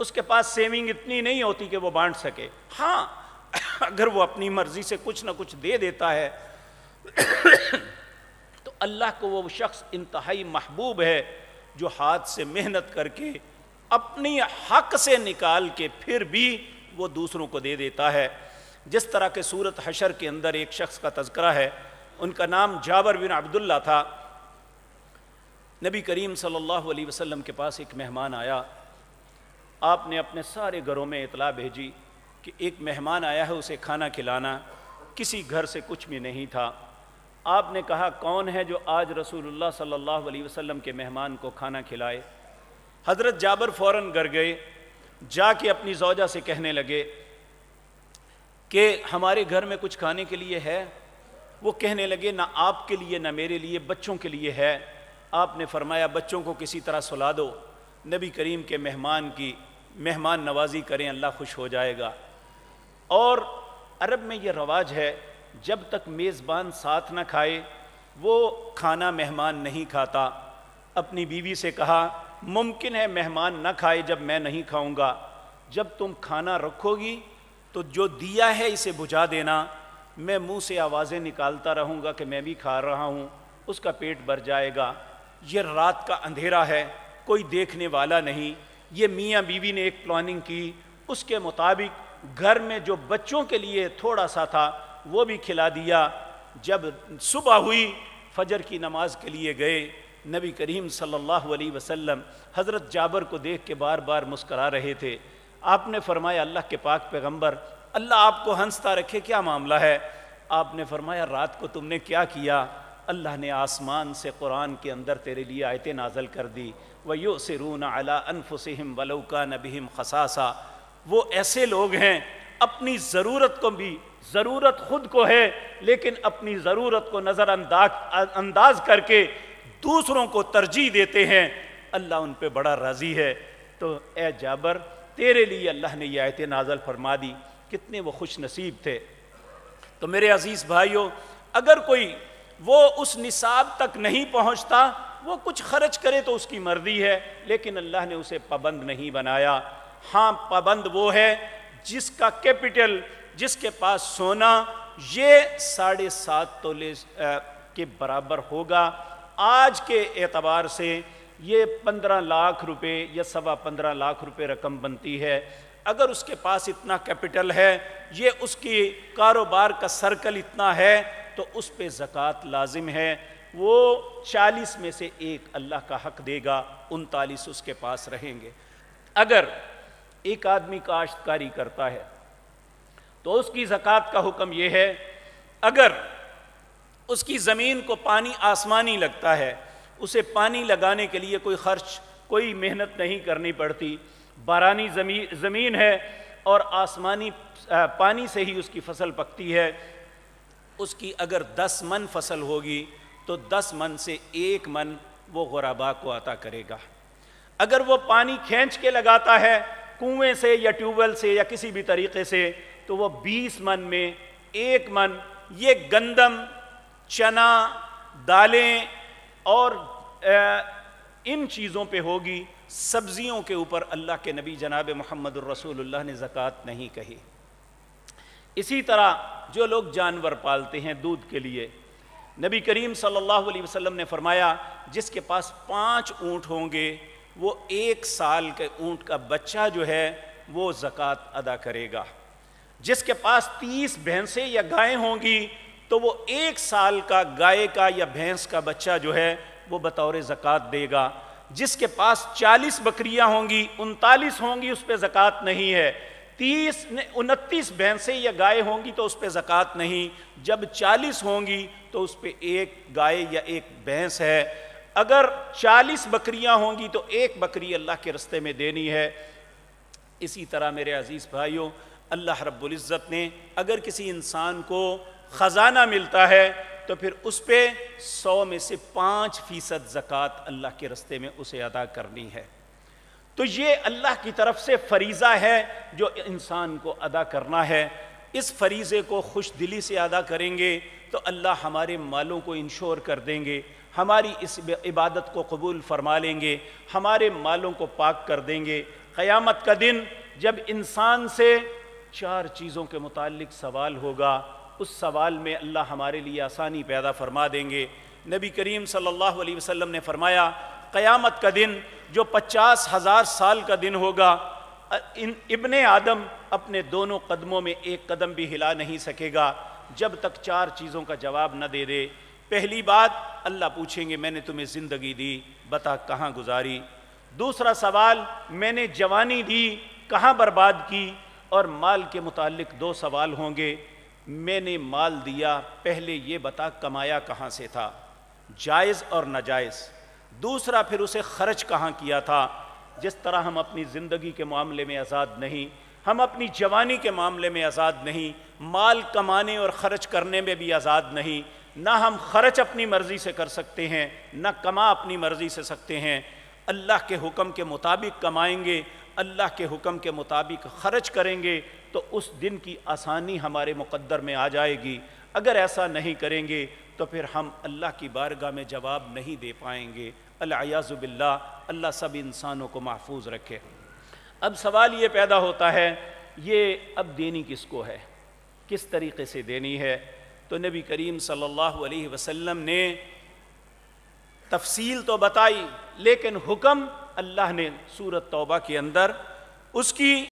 اس کے پاس سیونگ اتنی نہیں ہوتی کہ وہ بانٹ سکے. ہاں اگر وہ اپنی مرضی سے کچھ نہ کچھ دے دیتا ہے تو اللہ کو وہ شخص انتہائی محبوب ہے جو ہاتھ سے محنت کر کے اپنی حق سے نکال کے پھر بھی وہ دوسروں کو دے دیتا ہے. جس طرح کہ سورۃ حشر کے اندر ایک شخص کا تذکرہ ہے, ان کا نام جابر بن عبداللہ تھا. نبی کریم صلی اللہ علیہ وسلم کے پاس ایک مہمان آیا. آپ نے اپنے سارے گھروں میں اطلاع بھیجی کہ ایک مہمان آیا ہے, اسے کھانا کھلانا. کسی گھر سے کچھ بھی نہیں تھا. آپ نے کہا کون ہے جو آج رسول اللہ صلی اللہ علیہ وسلم کے مہمان کو کھانا کھلائے؟ حضرت جابر فوراً گھر گئے, جا کے اپنی زوجہ سے کہنے لگے کہ ہمارے گھر میں کچھ کھانے کے لیے ہے؟ وہ کہنے لگے نہ آپ کے لیے نہ میرے لیے, بچوں کے لیے ہے. آپ نے فرمایا بچوں کو کسی طرح سلا دو, نبی کریم کے مہمان نوازی کریں, اللہ خوش ہو جائے گا. اور عرب میں یہ رواج ہے جب تک میزبان ساتھ نہ کھائے وہ کھانا مہمان نہیں کھاتا. اپنی بیوی سے کہا ممکن ہے مہمان نہ کھائے جب میں نہیں کھاؤں گا, جب تم کھانا رکھو گی تو جو دیا ہے اسے بجھا دینا, میں منہ سے آوازیں نکالتا رہوں گا کہ میں بھی کھا رہا ہوں, اس کا پیٹ بھر جائے گا. یہ رات کا اندھیرا ہے, کوئی دیکھنے والا نہیں. یہ میاں بیوی نے ایک پلاننگ کی, اس کے مطابق گھر میں جو بچوں کے لیے تھوڑا سا تھا وہ بھی کھلا دیا. جب صبح ہوئی فجر کی نماز کے لیے گئے, نبی کریم صلی اللہ علیہ وسلم حضرت جابر کو دیکھ کے بار بار مسکرا رہے تھے. آپ نے فرمایا اللہ کے پاک پیغمبر, اللہ آپ کو ہنستا رکھے, کیا معاملہ ہے؟ آپ نے فرمایا رات کو تم نے کیا کیا؟ اللہ نے آسمان سے قرآن کے اندر تیرے لیے آیتیں نازل کر دی, وَيُؤْثِرُونَ عَلَىٰ أَنفُسِهِمْ وَلَوْ كَانَ بِهِمْ خَصَاصَةٌ. وہ ایسے لوگ ہیں اپنی ضرورت کو بھی, ضرورت خود کو ہے لیکن اپنی ضرورت کو نظر انداز کر کے دوسروں کو ترجیح دیتے ہیں. اللہ ان پہ بڑا راضی ہے. تو اے جابر تیرے لیے اللہ نے یہ آیتیں نازل فرما دی. کتنے وہ خوش نصیب تھے. تو میرے عزیز بھائیوں, اگر کوئی وہ اس نصاب تک نہیں پہنچتا, وہ کچھ خرچ کرے تو اس کی مرضی ہے, لیکن اللہ نے اسے پابند نہیں بنایا. ہاں پابند وہ ہے جس کا کیپٹل, جس کے پاس سونا یہ 7.5 تولے کے برابر ہوگا. آج کے اعتبار سے یہ 15 لاکھ روپے یا 15.25 لاکھ روپے رقم بنتی ہے. اگر اس کے پاس اتنا کیپٹل ہے, یہ اس کی کاروبار کا سرکل اتنا ہے, تو اس پہ زکوٰۃ لازم ہے. وہ 40 میں سے 1 اللہ کا حق دے گا, 39 اس کے پاس رہیں گے. اگر ایک آدمی کاشتکاری کرتا ہے تو اس کی زکوٰۃ کا حکم یہ ہے, اگر اس کی زمین کو پانی آسمانی لگتا ہے, اسے پانی لگانے کے لیے کوئی خرچ, کوئی محنت نہیں کرنی پڑتی, بارانی زمین ہے اور آسمانی پانی سے ہی اس کی فصل پکتی ہے, اس کی اگر 10 من فصل ہوگی تو 10 من سے 1 من وہ غرباء کو عطا کرے گا. اگر وہ پانی کھینچ کے لگاتا ہے کنویں سے یا ٹیوب ویل سے یا کسی بھی طریقے سے, تو وہ 20 من میں 1 من یہ گندم, چنا, دالیں اور ان چیزوں پہ ہوگی. سبزیوں کے اوپر اللہ کے نبی جناب محمد الرسول اللہ نے زکوٰۃ نہیں کہی. اسی طرح جو لوگ جانور پالتے ہیں دودھ کے لیے, نبی کریم صلی اللہ علیہ وسلم نے فرمایا جس کے پاس 5 اونٹ ہوں گے وہ 1 سال کے اونٹ کا بچہ جو ہے وہ زکوٰۃ ادا کرے گا. جس کے پاس 30 بھینسیں یا گائیں ہوں گی تو وہ 1 سال کا گائے کا یا بھینس کا بچہ جو ہے وہ بطور زکوٰۃ دے گا. جس کے پاس 40 بکریاں ہوں گی, 39 ہوں گی, اس پہ زکوٰۃ نہیں ہے. 29 بھینسیں یا گائے ہوں گی تو اس پہ زکوٰۃ نہیں. جب 40 ہوں گی تو اس پہ 1 گائے یا 1 بھینس ہے. اگر 40 بکریاں ہوں گی تو 1 بکری اللہ کے رستے میں دینی ہے. اسی طرح میرے عزیز بھائیوں, اللہ رب العزت نے اگر کسی انسان کو خزانہ ملتا ہے تو پھر اس پہ 100 میں سے 5% زکوٰۃ اللہ کے رستے میں اسے ادا کرنی ہے. تو یہ اللہ کی طرف سے فریضہ ہے جو انسان کو ادا کرنا ہے. اس فریضے کو خوش دلی سے ادا کریں گے تو اللہ ہمارے مالوں کو انشور کر دیں گے, ہماری اس عبادت کو قبول فرما لیں گے, ہمارے مالوں کو پاک کر دیں گے. قیامت کا دن جب انسان سے 4 چیزوں کے متعلق سوال ہوگا، اس سوال میں اللہ ہمارے لیے آسانی پیدا فرما دیں گے۔ نبی کریم صلی اللہ علیہ وسلم نے فرمایا قیامت کا دن جو 50,000 سال کا دن ہوگا، ابن آدم اپنے دونوں قدموں میں ایک قدم بھی ہلا نہیں سکے گا جب تک 4 چیزوں کا جواب نہ دے دے۔ پہلی بات اللہ پوچھیں گے میں نے تمہیں زندگی دی، بتا کہاں گزاری؟ دوسرا سوال میں نے جوانی دی، کہاں برباد کی؟ اور مال کے متعلق 2 سوال ہوں گے، میں نے مال دیا، پہلے یہ بتا کمایا کہاں سے تھا، جائز اور ناجائز؟ دوسرا پھر اسے خرچ کہاں کیا تھا؟ جس طرح ہم اپنی زندگی کے معاملے میں آزاد نہیں، ہم اپنی جوانی کے معاملے میں آزاد نہیں، مال کمانے اور خرچ کرنے میں بھی آزاد نہیں، نہ ہم خرچ اپنی مرضی سے کر سکتے ہیں نہ کما اپنی مرضی سے سکتے ہیں۔ اللہ کے حکم کے مطابق کمائیں گے، اللہ کے حکم کے مطابق خرچ کریں گے تو اس دن کی آسانی ہمارے مقدر میں آ جائے گی۔ اگر ایسا نہیں کریں گے تو پھر ہم اللہ کی بارگاہ میں جواب نہیں دے پائیں گے۔ العیاذ باللہ، اللہ سب انسانوں کو محفوظ رکھے۔ اب سوال یہ پیدا ہوتا ہے یہ اب دینی کس کو ہے، کس طریقے سے دینی ہے؟ تو نبی کریم صلی اللہ علیہ وسلم نے تفصیل تو بتائی، لیکن حکم اللہ نے سورۃ توبہ کے اندر اس کی